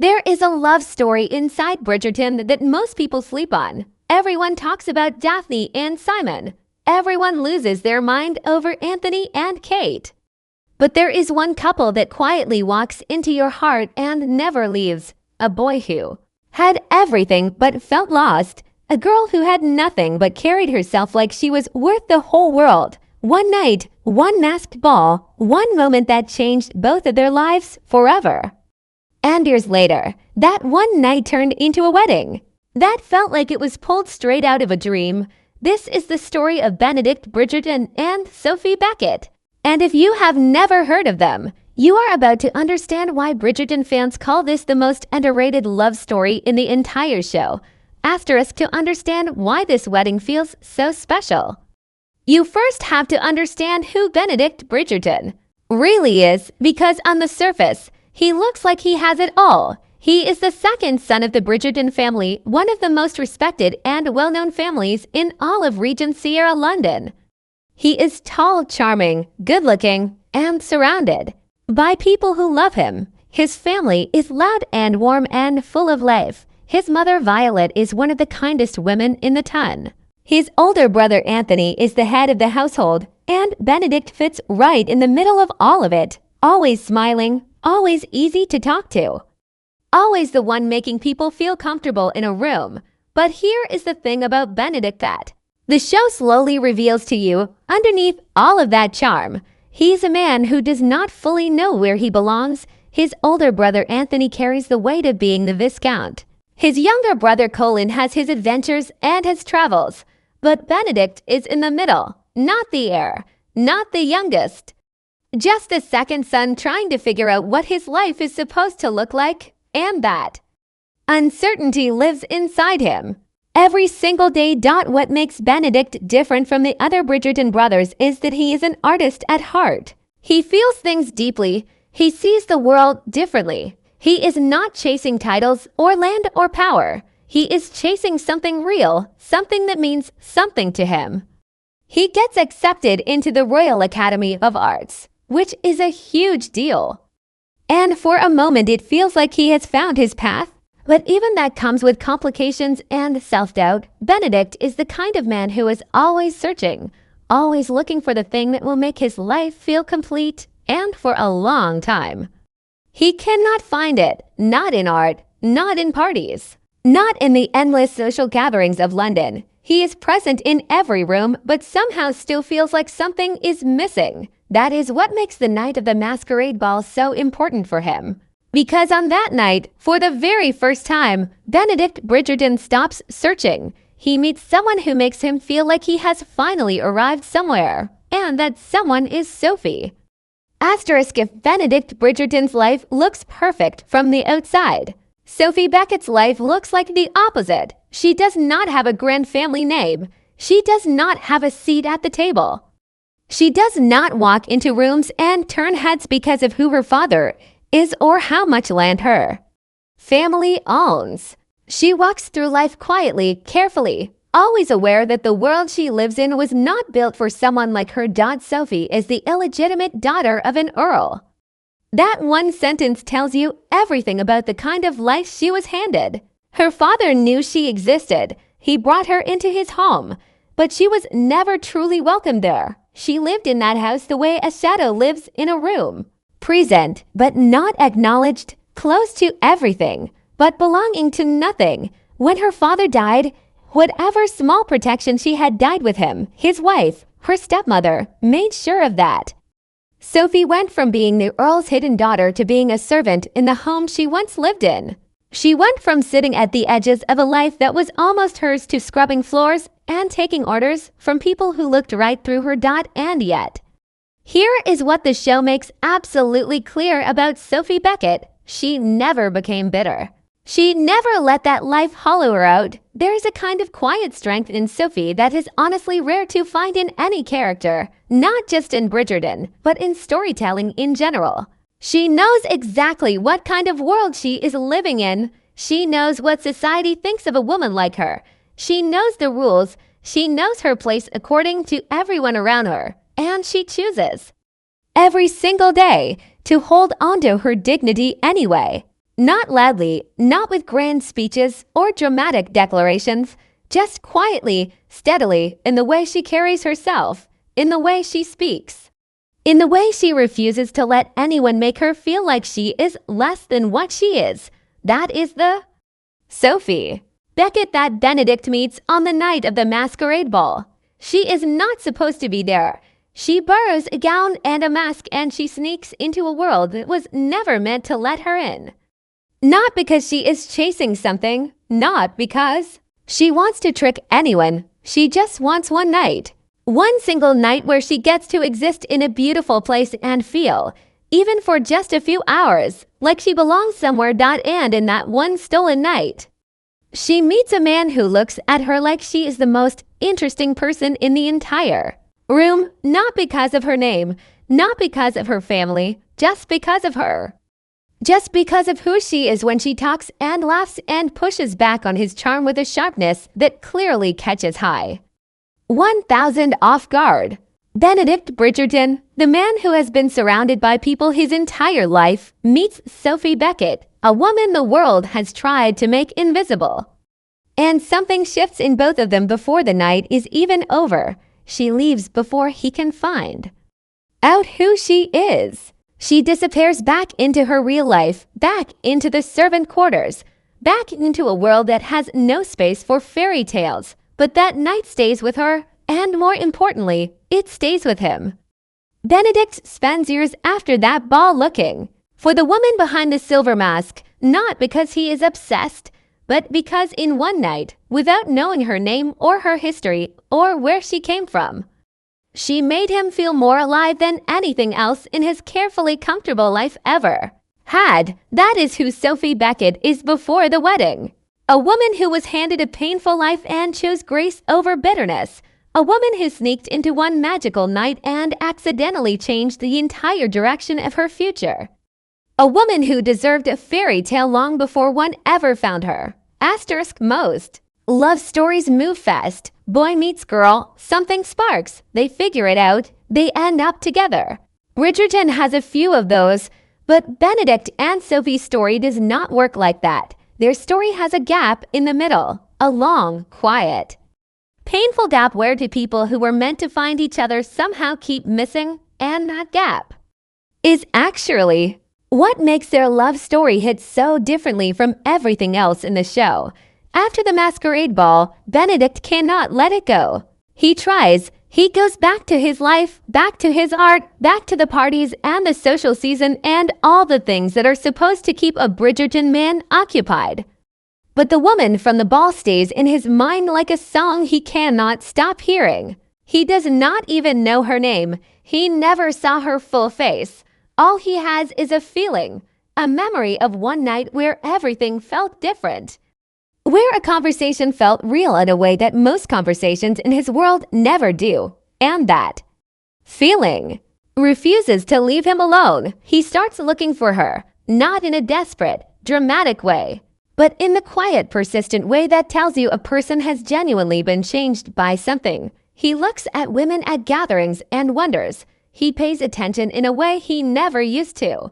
There is a love story inside Bridgerton that most people sleep on. Everyone talks about Daphne and Simon. Everyone loses their mind over Anthony and Kate. But there is one couple that quietly walks into your heart and never leaves. A boy who had everything but felt lost. A girl who had nothing but carried herself like she was worth the whole world. One night, one masked ball, one moment that changed both of their lives forever. And years later, that one night turned into a wedding. That felt like it was pulled straight out of a dream. This is the story of Benedict Bridgerton and Sophie Beckett. And if you have never heard of them, you are about to understand why Bridgerton fans call this the most underrated love story in the entire show. Asterisk to understand why this wedding feels so special. You first have to understand who Benedict Bridgerton really is, because on the surface, he looks like he has it all. He is the second son of the Bridgerton family, one of the most respected and well-known families in all of Regency era London. He is tall, charming, good-looking, and surrounded by people who love him. His family is loud and warm and full of life. His mother, Violet, is one of the kindest women in the ton. His older brother, Anthony, is the head of the household, and Benedict fits right in the middle of all of it. Always smiling, always easy to talk to. Always the one making people feel comfortable in a room. But here is the thing about Benedict that the show slowly reveals to you, underneath all of that charm, he's a man who does not fully know where he belongs. His older brother Anthony carries the weight of being the Viscount. His younger brother Colin has his adventures and his travels. But Benedict is in the middle, not the heir, not the youngest. Just the second son trying to figure out what his life is supposed to look like, and that uncertainty lives inside him. Every single day. What makes Benedict different from the other Bridgerton brothers is that he is an artist at heart. He feels things deeply. He sees the world differently. He is not chasing titles or land or power. He is chasing something real, something that means something to him. He gets accepted into the Royal Academy of Arts, which is a huge deal. And for a moment it feels like he has found his path. But even that comes with complications and self-doubt. Benedict is the kind of man who is always searching, always looking for the thing that will make his life feel complete, and for a long time. He cannot find it, not in art, not in parties, not in the endless social gatherings of London. He is present in every room, but somehow still feels like something is missing. That is what makes the night of the masquerade ball so important for him. Because on that night, for the very first time, Benedict Bridgerton stops searching. He meets someone who makes him feel like he has finally arrived somewhere, and that someone is Sophie. Asterisk if Benedict Bridgerton's life looks perfect from the outside, Sophie Beckett's life looks like the opposite. She does not have a grand family name. She does not have a seat at the table. She does not walk into rooms and turn heads because of who her father is or how much land her family owns. She walks through life quietly, carefully, always aware that the world she lives in was not built for someone like her. Sophie is the illegitimate daughter of an earl. That one sentence tells you everything about the kind of life she was handed. Her father knew she existed. He brought her into his home, but she was never truly welcomed there. She lived in that house the way a shadow lives in a room. Present, but not acknowledged, close to everything, but belonging to nothing. When her father died, whatever small protection she had died with him, his wife, her stepmother, made sure of that. Sophie went from being the Earl's hidden daughter to being a servant in the home she once lived in. She went from sitting at the edges of a life that was almost hers to scrubbing floors and taking orders from people who looked right through her. And yet, here is what the show makes absolutely clear about Sophie Beckett. She never became bitter. She never let that life hollow her out. There is a kind of quiet strength in Sophie that is honestly rare to find in any character, not just in Bridgerton, but in storytelling in general. She knows exactly what kind of world she is living in. She knows what society thinks of a woman like her. She knows the rules. She knows her place according to everyone around her, and she chooses every single day to hold onto her dignity anyway. Not loudly, not with grand speeches or dramatic declarations, just quietly, steadily, in the way she carries herself, in the way she speaks, in the way she refuses to let anyone make her feel like she is less than what she is. That is the Sophie Beckett that Benedict meets on the night of the masquerade ball. She is not supposed to be there. She borrows a gown and a mask and she sneaks into a world that was never meant to let her in. Not because she is chasing something, not because she wants to trick anyone. She just wants one night. One single night where she gets to exist in a beautiful place and feel, even for just a few hours, like she belongs somewhere. And in that one stolen night, she meets a man who looks at her like she is the most interesting person in the entire room, not because of her name, not because of her family, just because of her. Just because of who she is when she talks and laughs and pushes back on his charm with a sharpness that clearly catches high 1,000 off guard. Benedict Bridgerton, the man who has been surrounded by people his entire life, meets Sophie Beckett, a woman the world has tried to make invisible. And something shifts in both of them before the night is even over. She leaves before he can find out who she is. She disappears back into her real life, back into the servant quarters, back into a world that has no space for fairy tales. But that night stays with her, and more importantly, it stays with him. Benedict spends years after that ball looking for the woman behind the silver mask, not because he is obsessed, but because in one night, without knowing her name or her history or where she came from, she made him feel more alive than anything else in his carefully comfortable life ever had. That is who Sophie Beckett is before the wedding. A woman who was handed a painful life and chose grace over bitterness. A woman who sneaked into one magical night and accidentally changed the entire direction of her future. A woman who deserved a fairy tale long before one ever found her. Most love stories move fast. Boy meets girl, something sparks. They figure it out. They end up together. Bridgerton has a few of those, but Benedict and Sophie's story does not work like that. Their story has a gap in the middle, a long, quiet, painful gap where two people who were meant to find each other somehow keep missing, and that gap is actually what makes their love story hit so differently from everything else in the show. After the masquerade ball, Benedict cannot let it go. He tries. He goes back to his life, back to his art, back to the parties and the social season and all the things that are supposed to keep a Bridgerton man occupied. But the woman from the ball stays in his mind like a song he cannot stop hearing. He does not even know her name. He never saw her full face. All he has is a feeling, a memory of one night where everything felt different. Where a conversation felt real in a way that most conversations in his world never do. And that feeling refuses to leave him alone. He starts looking for her, not in a desperate, dramatic way, but in the quiet, persistent way that tells you a person has genuinely been changed by something. He looks at women at gatherings and wonders. He pays attention in a way he never used to.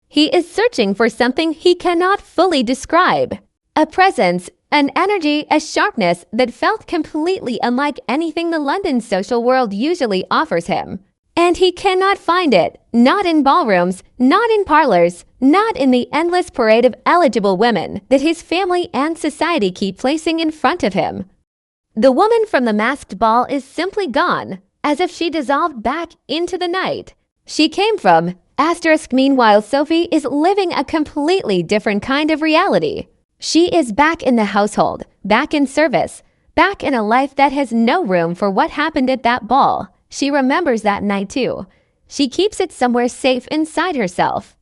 He is searching for something he cannot fully describe. A presence, an energy, a sharpness that felt completely unlike anything the London social world usually offers him. And he cannot find it, not in ballrooms, not in parlors, not in the endless parade of eligible women that his family and society keep placing in front of him. The woman from the masked ball is simply gone, as if she dissolved back into the night she came from. Meanwhile, Sophie is living a completely different kind of reality. She is back in the household, back in service, back in a life that has no room for what happened at that ball. She remembers that night too. She keeps it somewhere safe inside herself.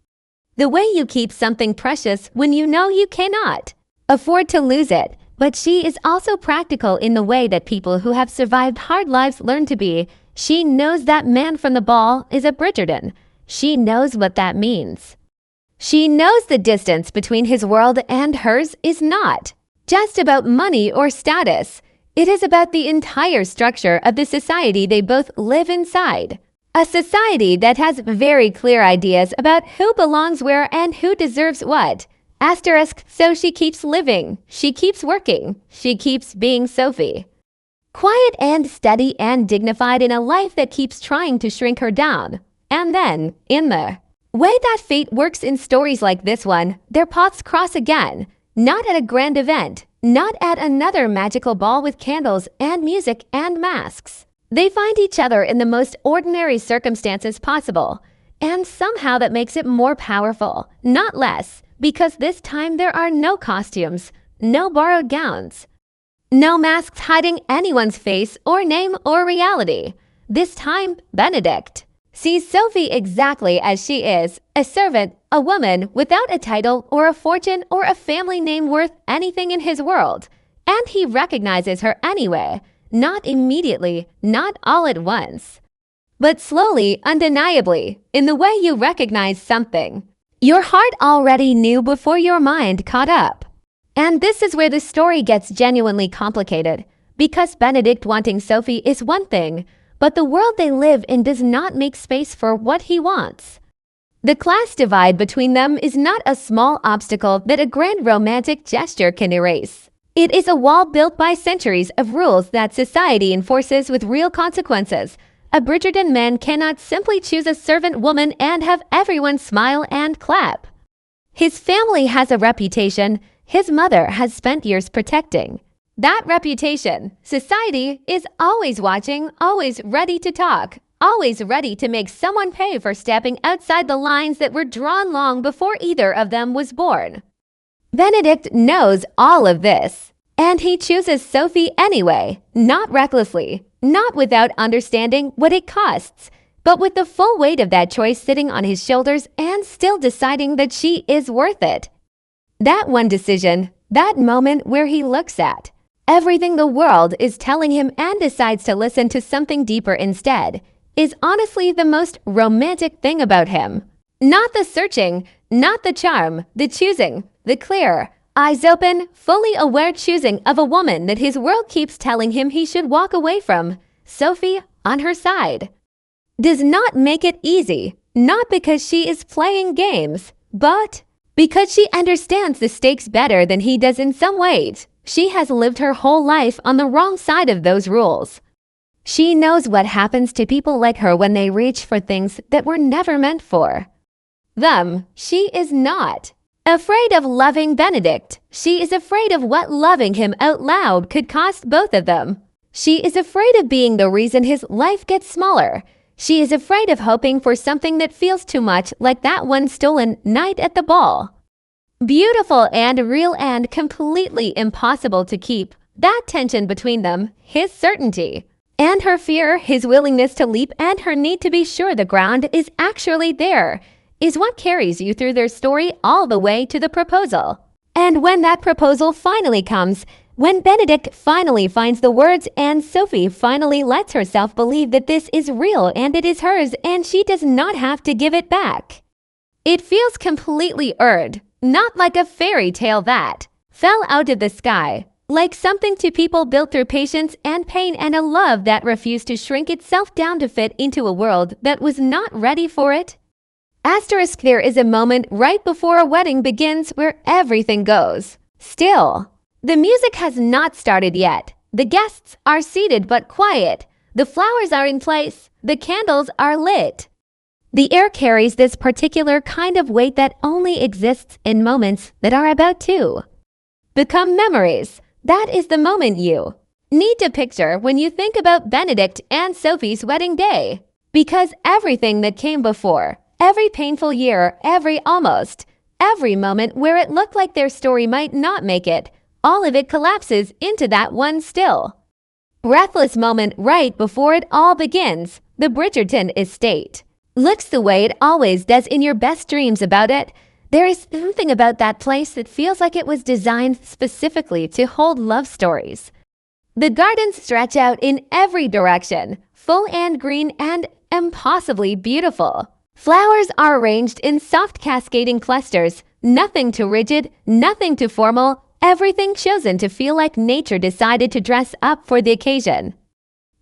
The way you keep something precious when you know you cannot afford to lose it. But she is also practical in the way that people who have survived hard lives learn to be. She knows that man from the ball is a Bridgerton. She knows what that means. She knows the distance between his world and hers is not just about money or status. It is about the entire structure of the society they both live inside. A society that has very clear ideas about who belongs where and who deserves what. Asterisk, so she keeps living, she keeps working, she keeps being Sophie. Quiet and steady and dignified in a life that keeps trying to shrink her down. And then, in the way that fate works in stories like this one, their paths cross again. Not at a grand event, not at another magical ball with candles and music and masks. They find each other in the most ordinary circumstances possible. And somehow that makes it more powerful, not less, because this time there are no costumes, no borrowed gowns, no masks hiding anyone's face or name or reality. This time, Benedict sees Sophie exactly as she is, a servant, a woman without a title or a fortune or a family name worth anything in his world. And he recognizes her anyway, not immediately, not all at once, but slowly, undeniably, in the way you recognize something your heart already knew before your mind caught up. And this is where the story gets genuinely complicated, because Benedict wanting Sophie is one thing, but the world they live in does not make space for what he wants. The class divide between them is not a small obstacle that a grand romantic gesture can erase. It is a wall built by centuries of rules that society enforces with real consequences. A Bridgerton man cannot simply choose a servant woman and have everyone smile and clap. His family has a reputation his mother has spent years protecting. That reputation, society, is always watching, always ready to talk, always ready to make someone pay for stepping outside the lines that were drawn long before either of them was born. Benedict knows all of this, and he chooses Sophie anyway, not recklessly, not without understanding what it costs, but with the full weight of that choice sitting on his shoulders and still deciding that she is worth it. That one decision, that moment where he looks at everything the world is telling him and decides to listen to something deeper instead, is honestly the most romantic thing about him. Not the searching, not the charm, the choosing, the clear, eyes open, fully aware choosing of a woman that his world keeps telling him he should walk away from. Sophie, on her side, does not make it easy, not because she is playing games, but because she understands the stakes better than he does in some ways. She has lived her whole life on the wrong side of those rules. She knows what happens to people like her when they reach for things that were never meant for them. She is not afraid of loving Benedict. She is afraid of what loving him out loud could cost both of them. She is afraid of being the reason his life gets smaller. She is afraid of hoping for something that feels too much like that one stolen night at the ball. Beautiful and real and completely impossible to keep. That tension between them, his certainty and her fear, his willingness to leap and her need to be sure the ground is actually there, is what carries you through their story all the way to the proposal. And when that proposal finally comes, when Benedict finally finds the words and Sophie finally lets herself believe that this is real and it is hers and she does not have to give it back, it feels completely earned, not like a fairy tale that fell out of the sky, like something to people built through patience and pain and a love that refused to shrink itself down to fit into a world that was not ready for it. Asterisk, there is a moment right before a wedding begins where everything goes still. The music has not started yet. The guests are seated but quiet. The flowers are in place. The candles are lit. The air carries this particular kind of weight that only exists in moments that are about to become memories. That is the moment you need to picture when you think about Benedict and Sophie's wedding day. Because everything that came before, every painful year, every moment where it looked like their story might not make it, all of it collapses into that one still, breathless moment right before it all begins. The Bridgerton estate looks the way it always does in your best dreams about it. There is something about that place that feels like it was designed specifically to hold love stories. The gardens stretch out in every direction, full and green and impossibly beautiful. Flowers are arranged in soft cascading clusters, nothing too rigid, nothing too formal, everything chosen to feel like nature decided to dress up for the occasion.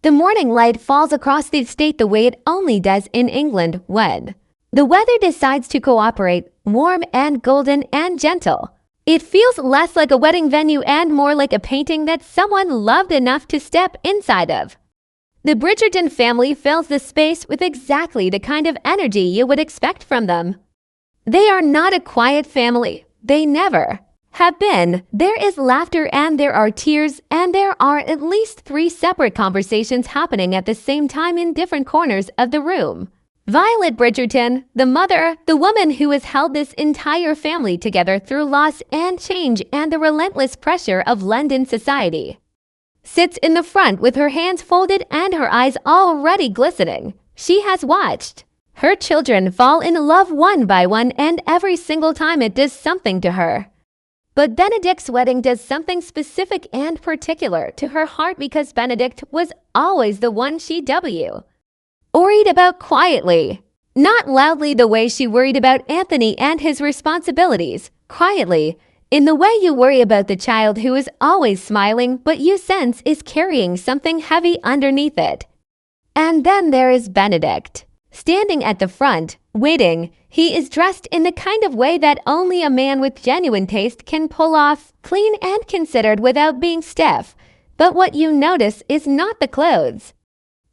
The morning light falls across the estate the way it only does in England when The weather decides to cooperate, warm and golden and gentle. It feels less like a wedding venue and more like a painting that someone loved enough to step inside of. The Bridgerton family fills the space with exactly the kind of energy you would expect from them. They are not a quiet family. They never have been. There is laughter and there are tears, and there are at least 3 separate conversations happening at the same time in different corners of the room. Violet Bridgerton, the mother, the woman who has held this entire family together through loss and change and the relentless pressure of London society, sits in the front with her hands folded and her eyes already glistening. She has watched her children fall in love one by one, and every single time it does something to her. But Benedict's wedding does something specific and particular to her heart because Benedict was always the one she worried about quietly. Not loudly the way she worried about Anthony and his responsibilities. Quietly, in the way you worry about the child who is always smiling but you sense is carrying something heavy underneath it. And then there is Benedict, standing at the front, waiting. He is dressed in the kind of way that only a man with genuine taste can pull off, clean and considered without being stiff. But what you notice is not the clothes.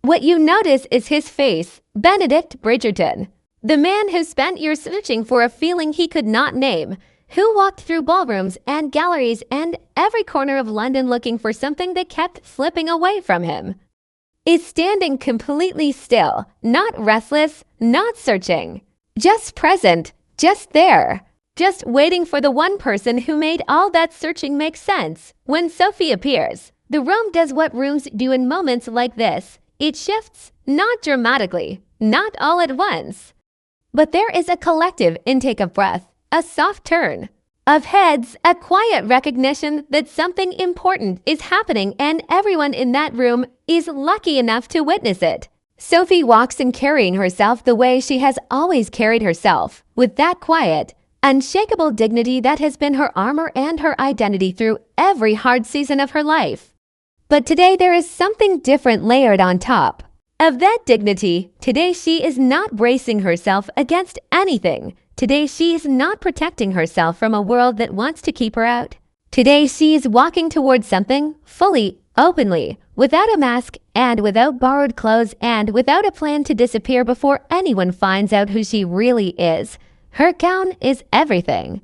What you notice is his face, Benedict Bridgerton, the man who spent years searching for a feeling he could not name, who walked through ballrooms and galleries and every corner of London looking for something that kept slipping away from him, is standing completely still, not restless, not searching, just present, just there, just waiting for the one person who made all that searching make sense. When Sophie appears, the room does what rooms do in moments like this. It shifts, not dramatically, not all at once. But there is a collective intake of breath, a soft turn of heads, a quiet recognition that something important is happening and everyone in that room is lucky enough to witness it. Sophie walks in carrying herself the way she has always carried herself, with that quiet, unshakable dignity that has been her armor and her identity through every hard season of her life. But today there is something different layered on top of that dignity. Today she is not bracing herself against anything. Today she is not protecting herself from a world that wants to keep her out. Today she is walking towards something fully, openly, without a mask and without borrowed clothes and without a plan to disappear before anyone finds out who she really is. Her gown is everything.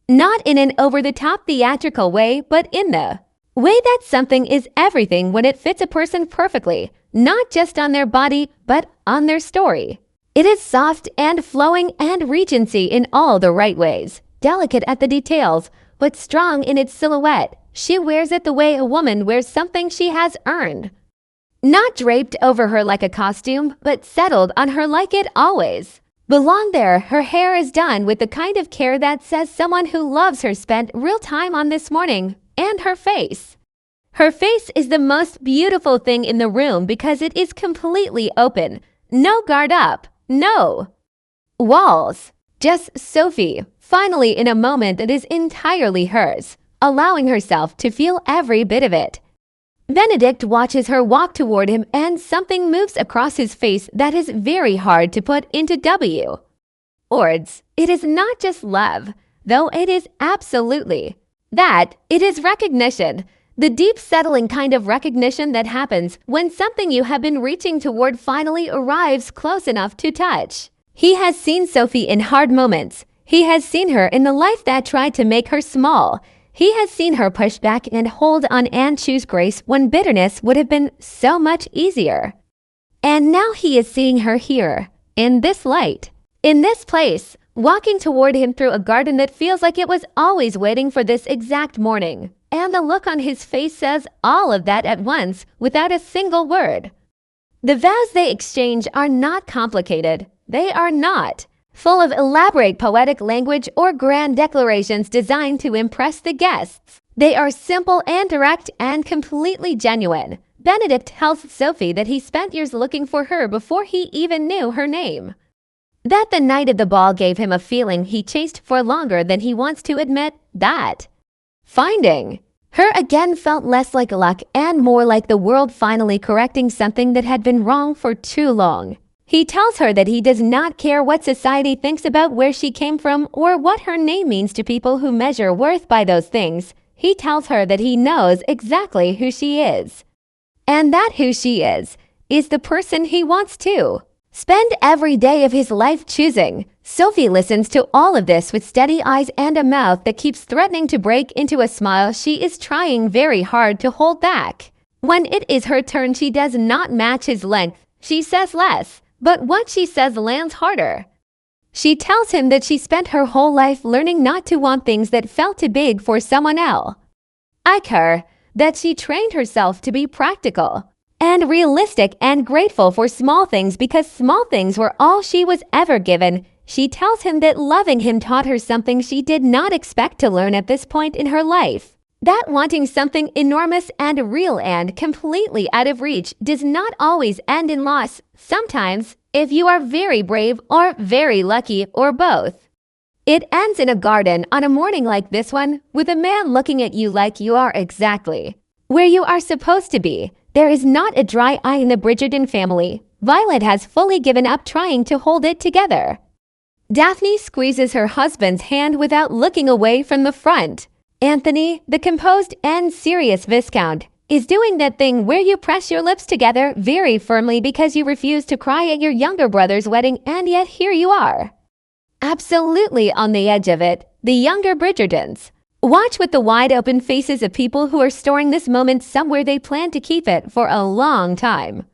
Not in an over-the-top theatrical way, but in the way that something is everything when it fits a person perfectly, not just on their body, but on their story. It is soft and flowing and regency in all the right ways, delicate at the details, but strong in its silhouette. She wears it the way a woman wears something she has earned. Not draped over her like a costume, but settled on her like it always belonged there. Her hair is done with the kind of care that says someone who loves her spent real time on this morning. And her face. Her face is the most beautiful thing in the room because it is completely open. No guard up. No walls. Just Sophie, finally in a moment that is entirely hers, allowing herself to feel every bit of it. Benedict watches her walk toward him and something moves across his face that is very hard to put into words. It is not just love, though it is absolutely that. It is recognition, the deep settling kind of recognition that happens when something you have been reaching toward finally arrives close enough to touch. He has seen Sophie in hard moments. He has seen her in the life that tried to make her small. He has seen her push back and hold on and choose grace when bitterness would have been so much easier. And now he is seeing her here, in this light, in this place, walking toward him through a garden that feels like it was always waiting for this exact morning. And the look on his face says all of that at once, without a single word. The vows they exchange are not complicated. They are not full of elaborate poetic language or grand declarations designed to impress the guests. They are simple and direct and completely genuine. Benedict tells Sophie that he spent years looking for her before he even knew her name. That the night of the ball gave him a feeling he chased for longer than he wants to admit. That finding her again felt less like luck and more like the world finally correcting something that had been wrong for too long. He tells her that he does not care what society thinks about where she came from or what her name means to people who measure worth by those things. He tells her that he knows exactly who she is. And that who she is the person he wants to spend every day of his life choosing. Sophie listens to all of this with steady eyes and a mouth that keeps threatening to break into a smile she is trying very hard to hold back. When it is her turn, she does not match his length. She says less, but what she says lands harder. She tells him that she spent her whole life learning not to want things that felt too big for someone else. Like her, that she trained herself to be practical and realistic and grateful for small things because small things were all she was ever given. She tells him that loving him taught her something she did not expect to learn at this point in her life. That wanting something enormous and real and completely out of reach does not always end in loss. Sometimes, if you are very brave or very lucky or both, it ends in a garden on a morning like this one, with a man looking at you like you are exactly where you are supposed to be. There is not a dry eye in the Bridgerton family. Violet has fully given up trying to hold it together. Daphne squeezes her husband's hand without looking away from the front. Anthony, the composed and serious Viscount, is doing that thing where you press your lips together very firmly because you refuse to cry at your younger brother's wedding, and yet here you are, absolutely on the edge of it. The younger Bridgertons watch with the wide-open faces of people who are storing this moment somewhere they plan to keep it for a long time.